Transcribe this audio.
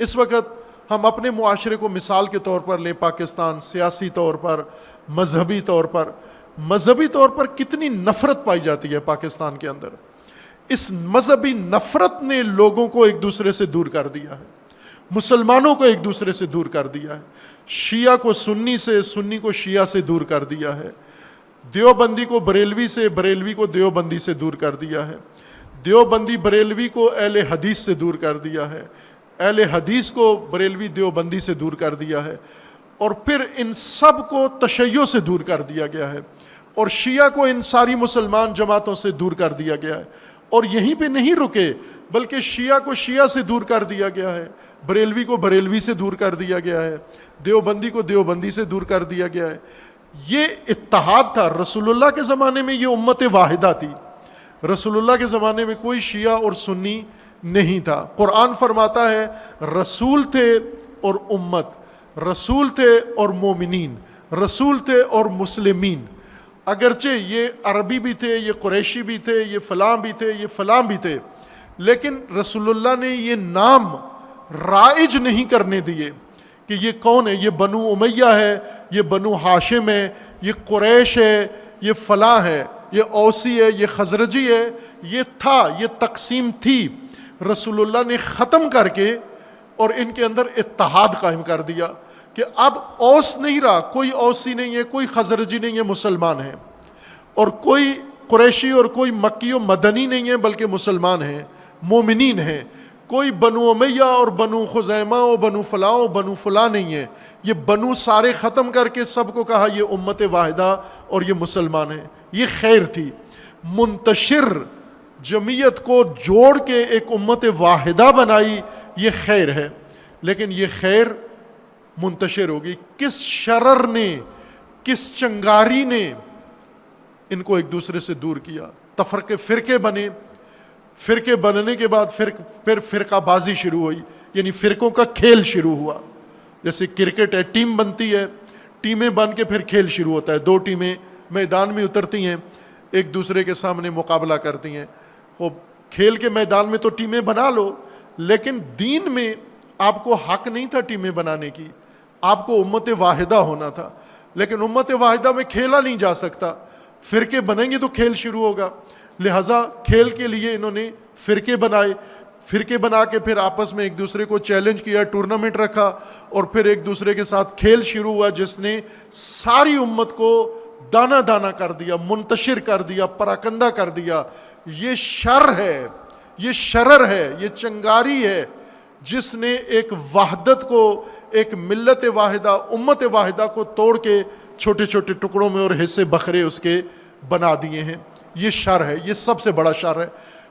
اس وقت ہم اپنے معاشرے کو مثال کے طور پر لیں، پاکستان سیاسی طور پر، مذہبی طور پر کتنی نفرت پائی جاتی ہے پاکستان کے اندر۔ اس مذہبی نفرت نے لوگوں کو ایک دوسرے سے دور کر دیا ہے، مسلمانوں کو ایک دوسرے سے دور کر دیا ہے، شیعہ کو سنی سے، سنی کو شیعہ سے دور کر دیا ہے، دیوبندی کو بریلوی سے، بریلوی کو دیوبندی سے دور کر دیا ہے، دیوبندی بریلوی کو اہل حدیث سے دور کر دیا ہے، اہل حدیث کو بریلوی دیوبندی سے دور کر دیا ہے، اور پھر ان سب کو تشیع سے دور کر دیا گیا ہے، اور شیعہ کو ان ساری مسلمان جماعتوں سے دور کر دیا گیا ہے۔ اور یہیں پہ نہیں رکے، بلکہ شیعہ کو شیعہ سے دور کر دیا گیا ہے، بریلوی کو بریلوی سے دور کر دیا گیا ہے، دیوبندی کو دیوبندی سے دور کر دیا گیا ہے۔ یہ اتحاد تھا رسول اللہ کے زمانے میں، یہ امت واحدہ تھی۔ رسول اللہ کے زمانے میں کوئی شیعہ اور سنی نہیں تھا۔ قرآن فرماتا ہے رسول تھے اور امت، رسول تھے اور مومنین، رسول تھے اور مسلمین۔ اگرچہ یہ عربی بھی تھے، یہ قریشی بھی تھے، یہ فلاں بھی تھے، یہ فلاں بھی تھے، لیکن رسول اللہ نے یہ نام رائج نہیں کرنے دیے کہ یہ کون ہے، یہ بنو امیہ ہے، یہ بنو ہاشم ہے، یہ قریش ہے، یہ فلاں ہے، یہ اوسی ہے، یہ خزرجی ہے۔ یہ تھا، یہ تقسیم تھی، رسول اللہ نے ختم کر کے اور ان کے اندر اتحاد قائم کر دیا کہ اب اوس نہیں رہا، کوئی اوسی نہیں ہے، کوئی خزرجی نہیں ہے، مسلمان ہیں، اور کوئی قریشی اور کوئی مکی و مدنی نہیں ہے، بلکہ مسلمان ہیں، مومنین ہیں۔ کوئی بنو امیہ اور بنو خزیمہ اور بنو فلاں اور بنو فلاں نہیں ہے، یہ بنو سارے ختم کر کے سب کو کہا یہ امت واحدہ اور یہ مسلمان ہیں۔ یہ خیر تھی، منتشر جمعیت کو جوڑ کے ایک امت واحدہ بنائی، یہ خیر ہے۔ لیکن یہ خیر منتشر ہوگی، کس شرر نے، کس چنگاری نے ان کو ایک دوسرے سے دور کیا؟ تفرقے، فرقے بنے، فرقے بننے کے بعد پھر فرقہ بازی شروع ہوئی، یعنی فرقوں کا کھیل شروع ہوا۔ جیسے کرکٹ ہے، ٹیم بنتی ہے، ٹیمیں بن کے پھر کھیل شروع ہوتا ہے، دو ٹیمیں میدان میں اترتی ہیں، ایک دوسرے کے سامنے مقابلہ کرتی ہیں۔ وہ کھیل کے میدان میں تو ٹیمیں بنا لو، لیکن دین میں آپ کو حق نہیں تھا ٹیمیں بنانے کی، آپ کو امت واحدہ ہونا تھا۔ لیکن امت واحدہ میں کھیلا نہیں جا سکتا، فرقے بنیں گے تو کھیل شروع ہوگا، لہٰذا کھیل کے لیے انہوں نے فرقے بنائے، فرقے بنا کے پھر آپس میں ایک دوسرے کو چیلنج کیا، ٹورنامنٹ رکھا، اور پھر ایک دوسرے کے ساتھ کھیل شروع ہوا جس نے ساری امت کو دانا دانا کر دیا، منتشر کر دیا، پراکندہ کر دیا۔ یہ شر ہے، یہ شرر ہے، یہ چنگاری ہے جس نے ایک وحدت کو، ایک ملت واحدہ، امت واحدہ کو توڑ کے چھوٹے چھوٹے ٹکڑوں میں اور حصے بکھرے اس کے بنا دیے ہیں۔ یہ شر ہے، یہ سب سے بڑا شر ہے۔